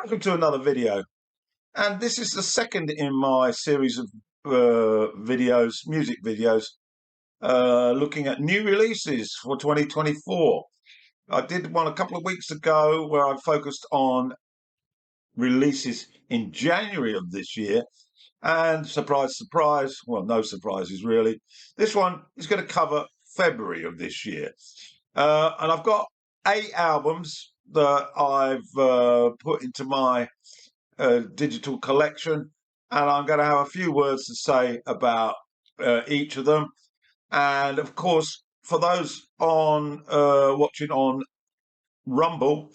Welcome to another video, and this is the second in my series of music videos, looking at new releases for 2024. I did one a couple of weeks ago where I focused on releases in January of this year, and surprise, surprise, well, no surprises really. This one is going to cover February of this year, and I've got 8 albums that I've put into my digital collection, and I'm going to have a few words to say about each of them. And of course, for those on watching on Rumble,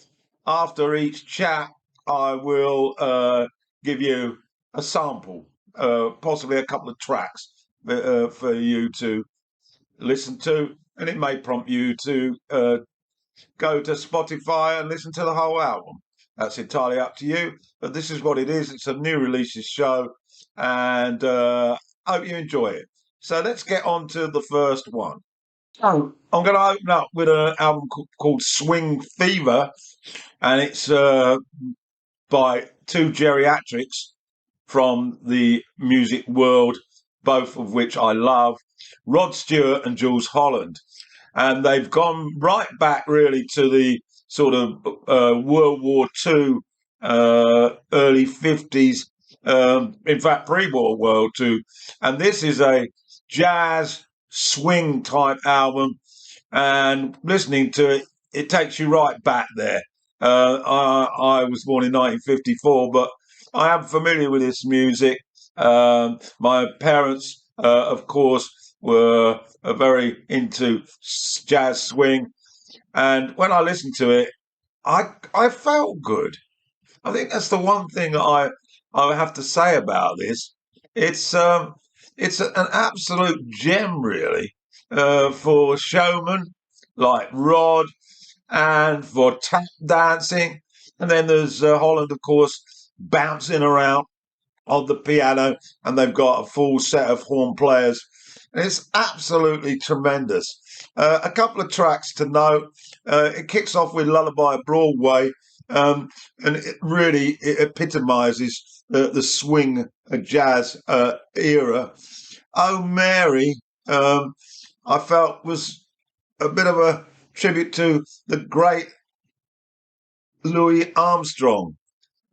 after each chat, I will give you a sample, possibly a couple of tracks for you to listen to, and it may prompt you to go to Spotify and listen to the whole album. That's entirely up to you, but this is what it is. It's a new releases show, and hope you enjoy it. So let's get on to the first one. So I'm going to open up with an album called Swing Fever, and it's by two geriatrics from the music world, both of which I love, Rod Stewart and Jools Holland. And they've gone right back really to the sort of World War II, early 50s, in fact, pre-World War II. And this is a jazz swing type album. And listening to it, it takes you right back there. I was born in 1954, but I am familiar with this music. My parents, of course, were very into jazz swing, and when I listened to it, I felt good. I think that's the one thing that I have to say about this. It's an absolute gem, really, for showmen like Rod, and for tap dancing. And then there's Holland, of course, bouncing around on the piano, and they've got a full set of horn players. And it's absolutely tremendous. A couple of tracks to note. It kicks off with Lullaby Broadway, and it really epitomizes the swing jazz era. Oh Mary, I felt was a bit of a tribute to the great Louis Armstrong.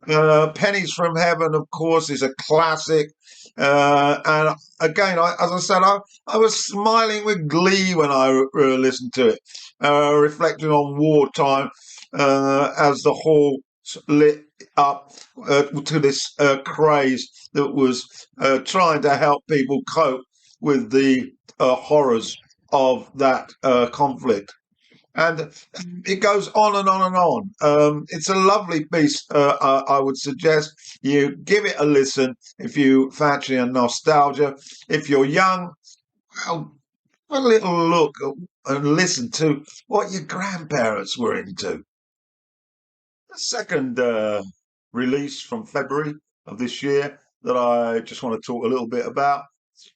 Pennies from Heaven, of course, is a classic. And again, as I said, I was smiling with glee when I listened to it, reflecting on wartime as the hall lit up to this craze that was trying to help people cope with the horrors of that conflict. And it goes on and on and on. It's a lovely piece. I would suggest you give it a listen if you fancy a nostalgia. If you're young, well, have a little look and listen to what your grandparents were into. The second release from February of this year that I just want to talk a little bit about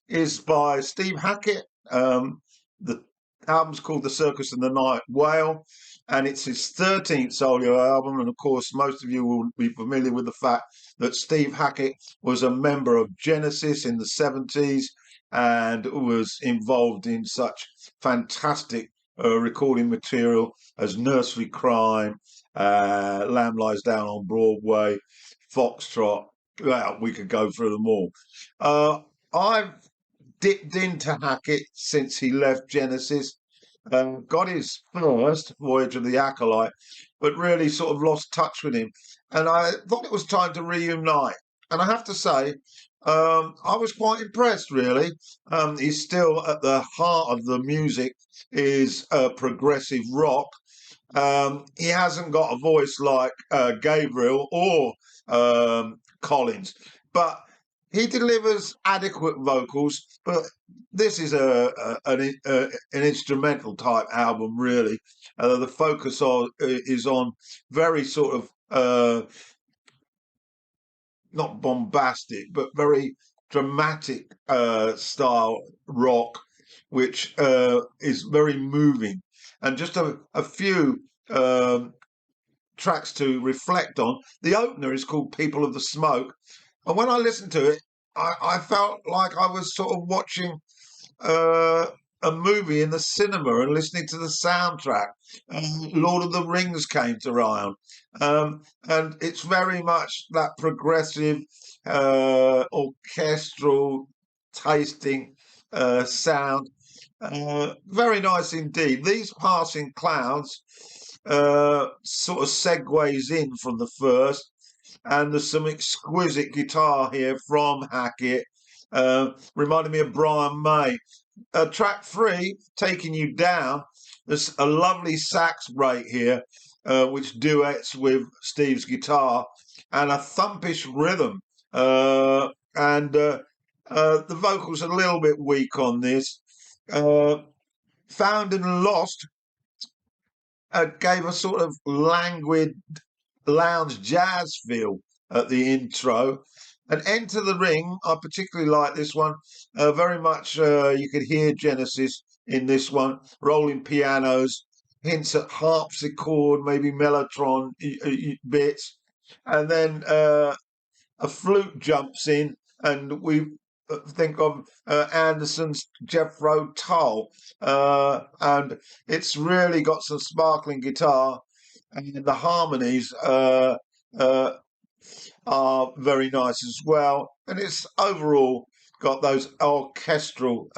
is by Steve Hackett. The album's called The Circus and the Night Whale, and it's his 13th solo album. And of course, most of you will be familiar with the fact that Steve Hackett was a member of Genesis in the 70s and was involved in such fantastic recording material as Nursery Crime, Lamb Lies Down on Broadway, Foxtrot. Well, we could go through them all. I've dipped into Hackett since he left Genesis, got his first Voyage of the Acolyte, but really sort of lost touch with him. And I thought it was time to reunite. And I have to say, I was quite impressed, really. He's still at the heart of the music, is progressive rock. He hasn't got a voice like Gabriel or Collins, but he delivers adequate vocals. But this is an instrumental type album, really. The focus is on very sort of not bombastic, but very dramatic style rock, which is very moving. And just a few tracks to reflect on. The opener is called People of the Smoke. And when I listened to it, I felt like I was sort of watching uh, a movie in the cinema and listening to the soundtrack. Lord of the Rings came to mind, and it's very much that progressive, orchestral tasting sound. Very nice indeed. These Passing Clouds sort of segues in from the first, and there's some exquisite guitar here from Hackett, reminding me of Brian May. Track 3, Taking You Down, there's a lovely sax break here, which duets with Steve's guitar, and a thumpish rhythm. The vocals are a little bit weak on this. Found and Lost gave a sort of languid lounge jazz feel at the intro. And Enter the Ring, I particularly like this one. Very much you could hear Genesis in this one, rolling pianos, hints at harpsichord, maybe mellotron bits. And then a flute jumps in, and we think of Anderson's Jethro Tull. And it's really got some sparkling guitar, and the harmonies uh, are very nice as well. And it's overall got those orchestral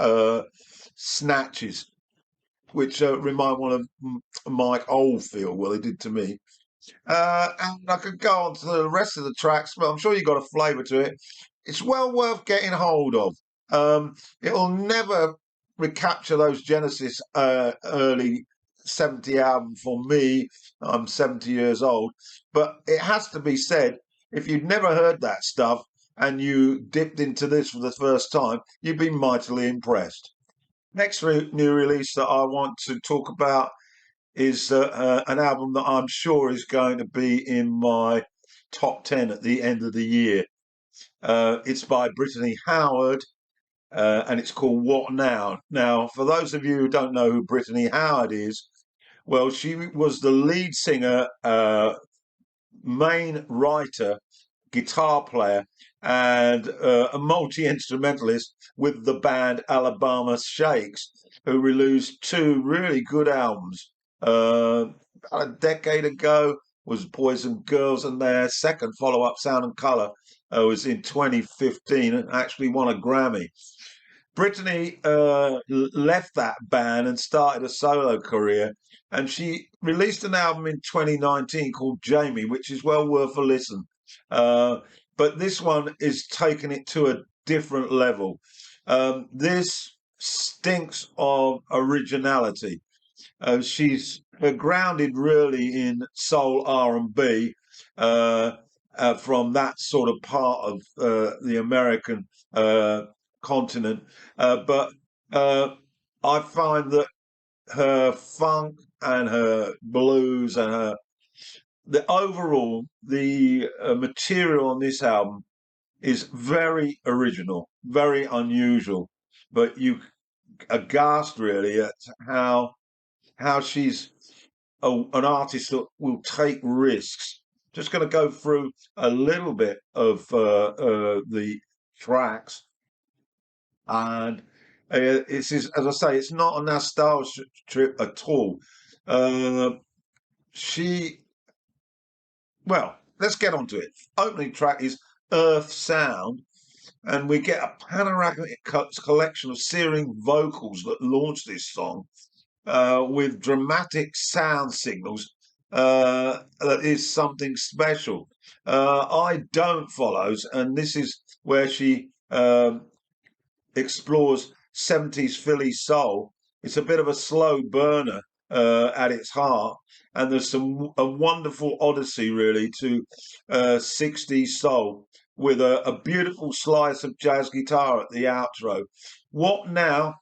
snatches, which remind one of Mike Oldfield. Well, it did to me. And I could go on to the rest of the tracks, but I'm sure you got a flavour to it. It's well worth getting hold of. It'll never recapture those Genesis early 70 album for me. I'm 70 years old, but it has to be said, if you'd never heard that stuff and you dipped into this for the first time, you'd be mightily impressed. Next new release that I want to talk about is an album that I'm sure is going to be in my top 10 at the end of the year. It's by Brittany Howard, and it's called What Now? Now, for those of you who don't know who Brittany Howard is, well, she was the lead singer, main writer, guitar player, and a multi-instrumentalist with the band Alabama Shakes, who released 2 really good albums. About a decade ago was Boys and Girls, and their second follow-up, Sound and Colour, was in 2015 and actually won a Grammy. Brittany left that band and started a solo career, and she released an album in 2019 called Jamie, which is well worth a listen. But this one is taking it to a different level. This stinks of originality. She's grounded really in soul R&B from that sort of part of the American continent. But I find that her funk and her blues and the overall material on this album is very original, very unusual. But you aghast really at how she's an artist that will take risks. Just going to go through a little bit of the tracks, and it's as I say, it's not a nostalgia trip at all. Well, let's get on to it. Opening track is Earth Sound, and we get a panoramic collection of searing vocals that launch this song with dramatic sound signals. That is something special. I Don't follows, and this is where she explores 70s Philly soul. It's a bit of a slow burner at its heart, and there's a wonderful odyssey really to 60s soul with a beautiful slice of jazz guitar at the outro. What Now?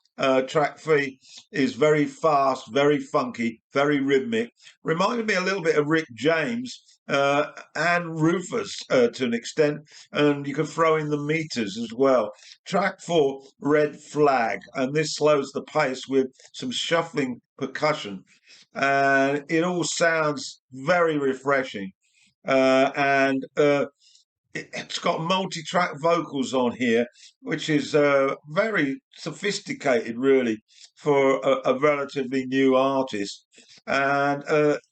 Track 3 is very fast, very funky, very rhythmic. Reminded me a little bit of Rick James and Rufus to an extent, and you can throw in the meters as well. Track 4, Red Flag, and this slows the pace with some shuffling percussion. and it all sounds very refreshing. And it's got multi-track vocals on here, which is very sophisticated, really, for a relatively new artist. And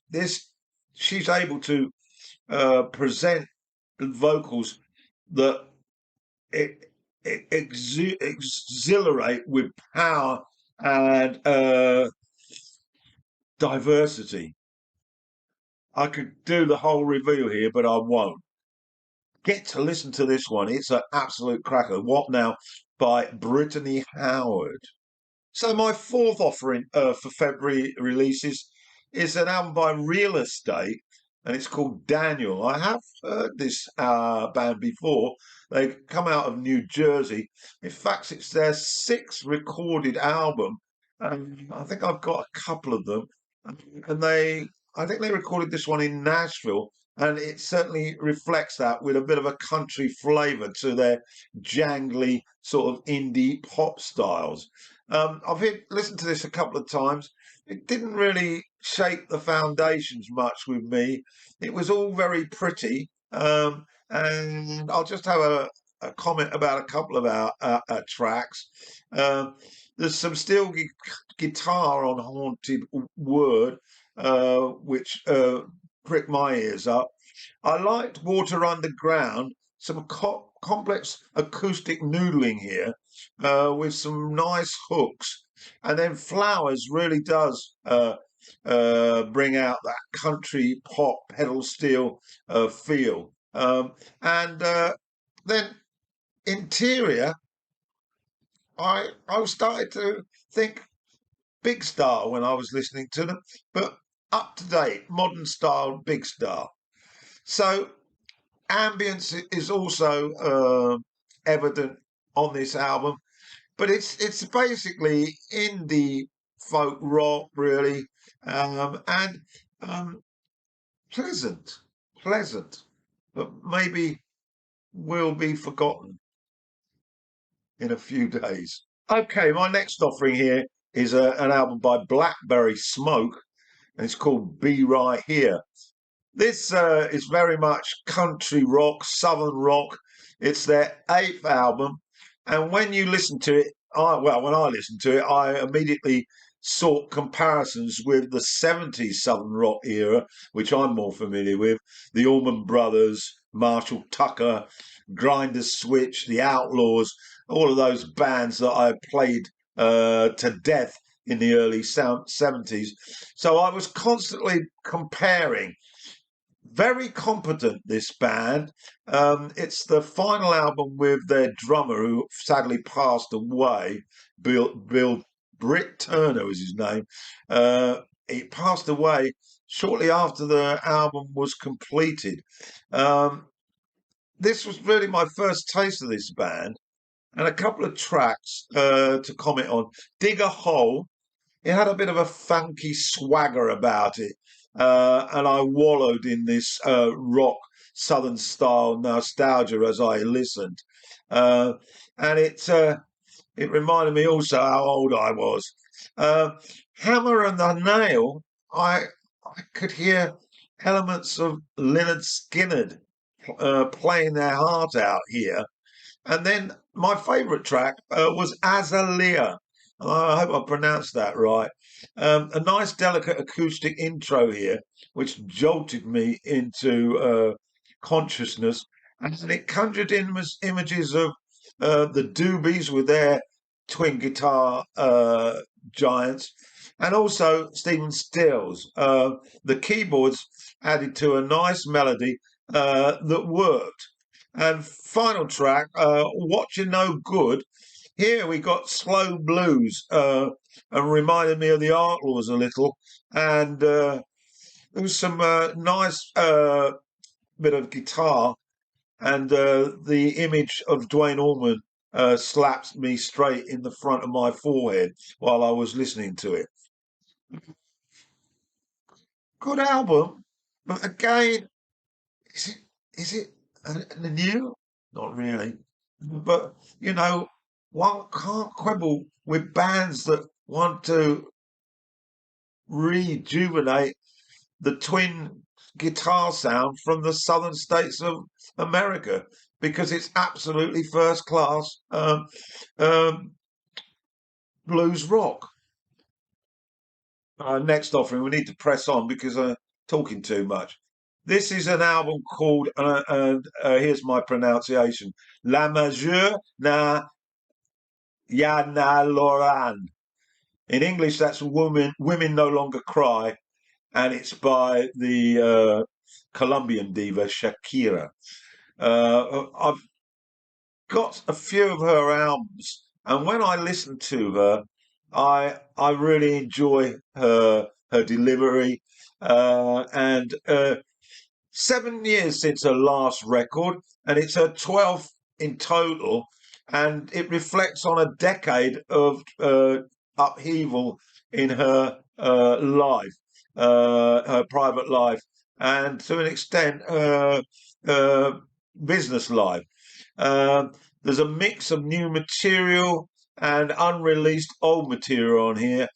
this, she's able to present vocals that it, exhilarate with power and diversity. I could do the whole review here, but I won't. Get to listen to this one. It's an absolute cracker. What Now by Brittany Howard. So my fourth offering for February releases is an album by Real Estate, and it's called Daniel. I have heard this band before. They come out of New Jersey. In fact, it's their sixth recorded album, and I think I've got a couple of them. And I think they recorded this one in Nashville, and it certainly reflects that with a bit of a country flavour to their jangly sort of indie pop styles. Listened to this a couple of times. It didn't really shake the foundations much with me. It was all very pretty, and I'll just have a comment about a couple of our tracks. Um, there's some steel guitar on Haunted Word, which pricked my ears up. I liked Water Underground, some complex acoustic noodling here, with some nice hooks. And then Flowers really does bring out that country pop pedal steel feel. And then Interior, I started to think Big Star when I was listening to them, but up to date, modern style Big Star. So ambience is also evident on this album, but it's basically indie folk rock, really, and um, pleasant, pleasant, but maybe will be forgotten in a few days. Okay, my next offering here is an album by Blackberry Smoke, and it's called Be Right Here. This is very much country rock, southern rock. It's their eighth album, and when you listen to it, when I listened to it, I immediately sought comparisons with the 70s southern rock era, which I'm more familiar with. The Allman Brothers, Marshall Tucker, Grinders Switch, The Outlaws, all of those bands that I played to death in the early 70s. So I was constantly comparing. Very competent, this band. It's the final album with their drummer, who sadly passed away. Bill Britt Turner was his name. He passed away shortly after the album was completed. Um, this was really my first taste of this band, and a couple of tracks to comment on. Dig a Hole. It had a bit of a funky swagger about it, and I wallowed in this rock southern style nostalgia as I listened, uh, and it reminded me also how old I was. Uh, Hammer and the Nail, I could hear elements of Leonard Skinner playing their heart out here. And then my favourite track was Azalea. I hope I pronounced that right. A nice, delicate acoustic intro here, which jolted me into consciousness, and it conjured in images of the Doobies with their twin guitar giants, and also Stephen Stills. The keyboards added to a nice melody that worked. And final track, What You Know Good. Here we got slow blues, and reminded me of the Outlaws a little. And there was some nice bit of guitar, and the image of Dwayne Allman slapped me straight in the front of my forehead while I was listening to it. Good album, but again, is it a new? Not really. But one can't quibble with bands that want to rejuvenate the twin guitar sound from the southern states of America because it's absolutely first class um, blues rock. Next offering, we need to press on because I'm talking too much. This is an album called, here's my pronunciation, La Majeure na Yana Loran. In English, that's Women No Longer Cry, and it's by the Colombian diva Shakira. I've got a few of her albums, and when I listen to her, I really enjoy her delivery. And 7 years since her last record, and it's her 12th in total, and it reflects on a decade of upheaval in her life, her private life, and to an extent, her business life. There's a mix of new material and unreleased old material on here.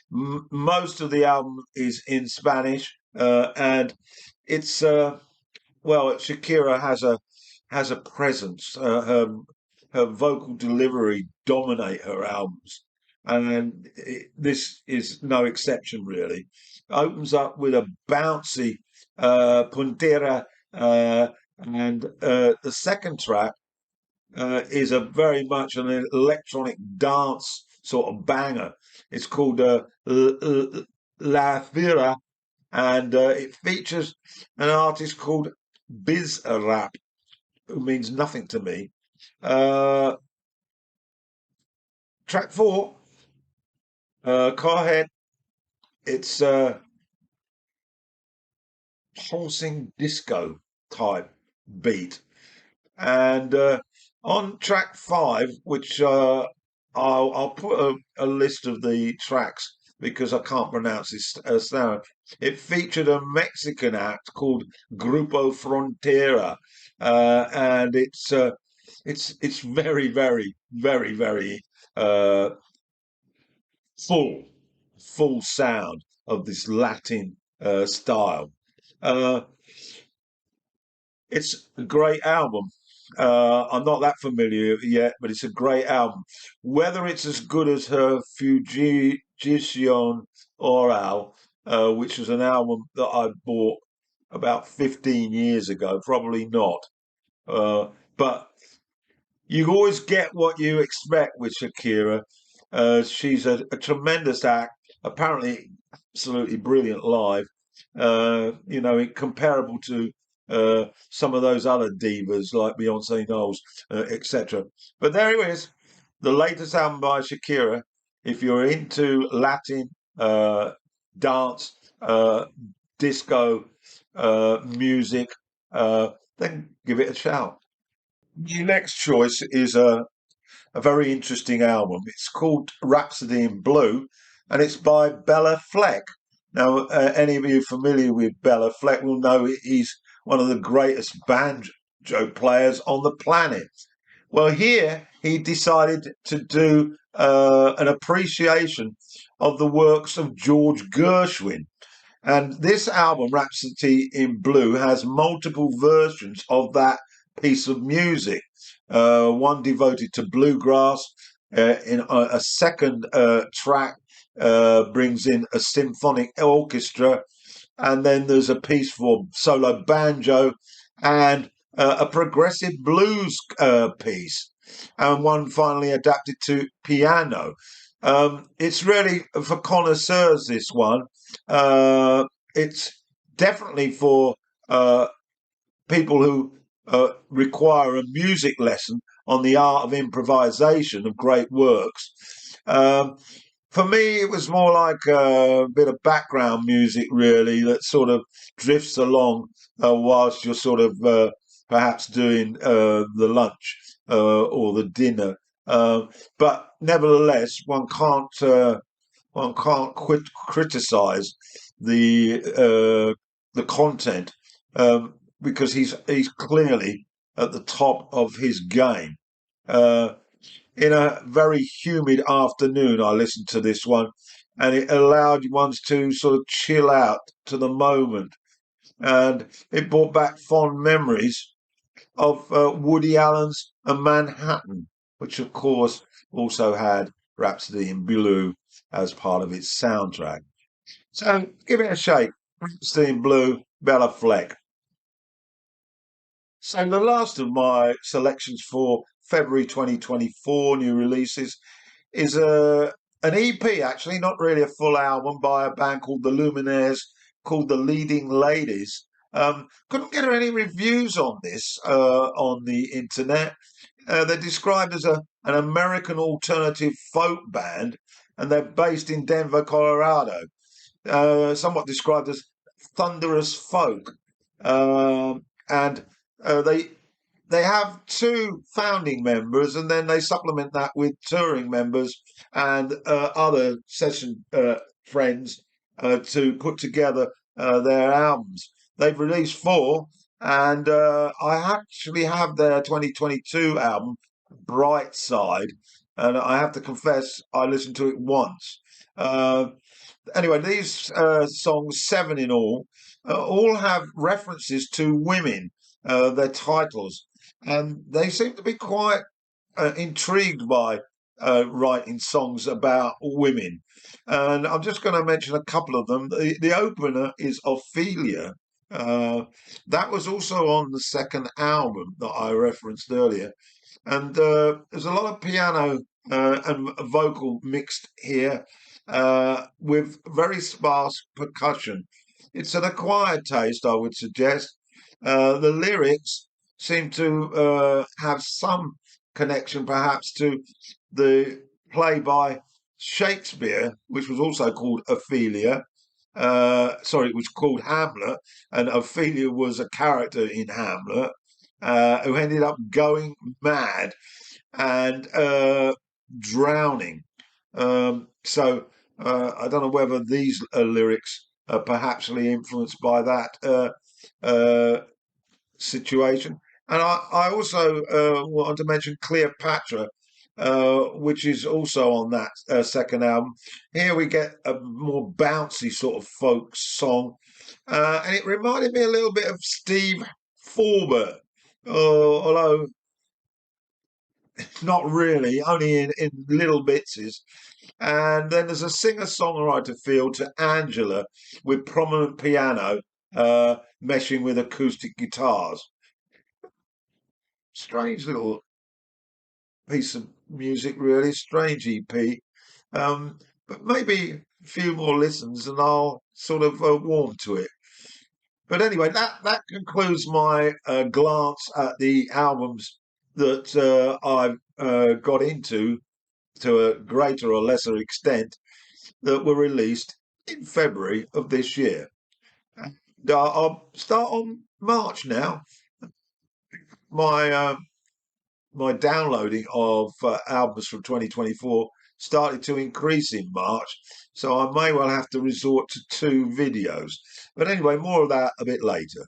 Most of the album is in Spanish, and it's well, Shakira has a presence. Her vocal delivery dominate her albums, and this is no exception. Really, opens up with a bouncy puntera, and the second track is a very much an electronic dance sort of banger. It's called La Fira, and it features an artist called Biz Rap, who means nothing to me. Uh, Track four, Carhead. It's pulsing disco type beat. And on track five, which I'll put a list of the tracks because I can't pronounce this sound. It featured a Mexican act called Grupo Frontera, and it's very, very, very, very uh, full, full sound of this Latin style. Uh, it's a great album. I'm not that familiar yet, but it's a great album. Whether it's as good as her Fugition Oral, which was an album that I bought about 15 years ago, probably not. But you always get what you expect with Shakira. She's a tremendous act, apparently absolutely brilliant live. Comparable to some of those other divas like Beyonce Knowles, etc. But there it is, the latest album by Shakira. If you're into Latin dance, disco music, then give it a shout. Your next choice is a very interesting album. It's called Rhapsody in Blue, and it's by Bella Fleck. Now, any of you familiar with Bella Fleck will know he's one of the greatest banjo players on the planet. Well, here he decided to do an appreciation of the works of George Gershwin. And this album, Rhapsody in Blue, has multiple versions of that piece of music. One devoted to bluegrass. In a second track brings in a symphonic orchestra, and then there's a piece for solo banjo and a progressive blues piece, and one finally adapted to piano. It's really for connoisseurs, this one. It's definitely for people who require a music lesson on the art of improvisation of great works. Um, for me, it was more like a bit of background music, really, that sort of drifts along whilst you're sort of perhaps doing the lunch or the dinner. But nevertheless, one can't criticize the content because he's clearly at the top of his game. Uh, in a very humid afternoon, I listened to this one, and it allowed ones to sort of chill out to the moment. And it brought back fond memories of Woody Allen's A Manhattan, which of course also had Rhapsody in Blue as part of its soundtrack. So give it a shake. Rhapsody in Blue, Bella Fleck. So the last of my selections for February 2024 new releases is an EP, actually, not really a full album, by a band called the Luminaires, called the Leading Ladies. Couldn't get any reviews on this on the internet. They're described as an American alternative folk band, and they're based in Denver, Colorado. Somewhat described as thunderous folk, and they have two founding members, and then they supplement that with touring members and other session friends to put together their albums. They've released four, and I actually have their 2022 album, Bright Side, and I have to confess I listened to it once. Anyway, these songs, seven in all have references to women, their titles, and they seem to be quite intrigued by writing songs about women. And I'm just going to mention a couple of them. The opener is Ophelia. That was also on the second album that I referenced earlier. And there's a lot of piano and vocal mixed here with very sparse percussion. It's an acquired taste, I would suggest. The lyrics seem to have some connection, perhaps, to the play by Shakespeare, which was also called Ophelia. Sorry, it was called Hamlet, and Ophelia was a character in Hamlet who ended up going mad and drowning. I don't know whether these lyrics are perhaps influenced by that uh, situation. And I also want to mention Cleopatra, which is also on that second album. Here we get a more bouncy sort of folk song, and it reminded me a little bit of Steve Forbert, although not really, only in little bits. And then there's a singer-songwriter feel to Angela with prominent piano meshing with acoustic guitars. Strange little piece of music, really. Strange EP. But maybe a few more listens and I'll sort of warm to it. But anyway, that concludes my glance at the albums that I've got into to a greater or lesser extent that were released in February of this year. And I'll start on March now. My my downloading of albums from 2024 started to increase in March, so I may well have to resort to two videos. But anyway, more of that a bit later.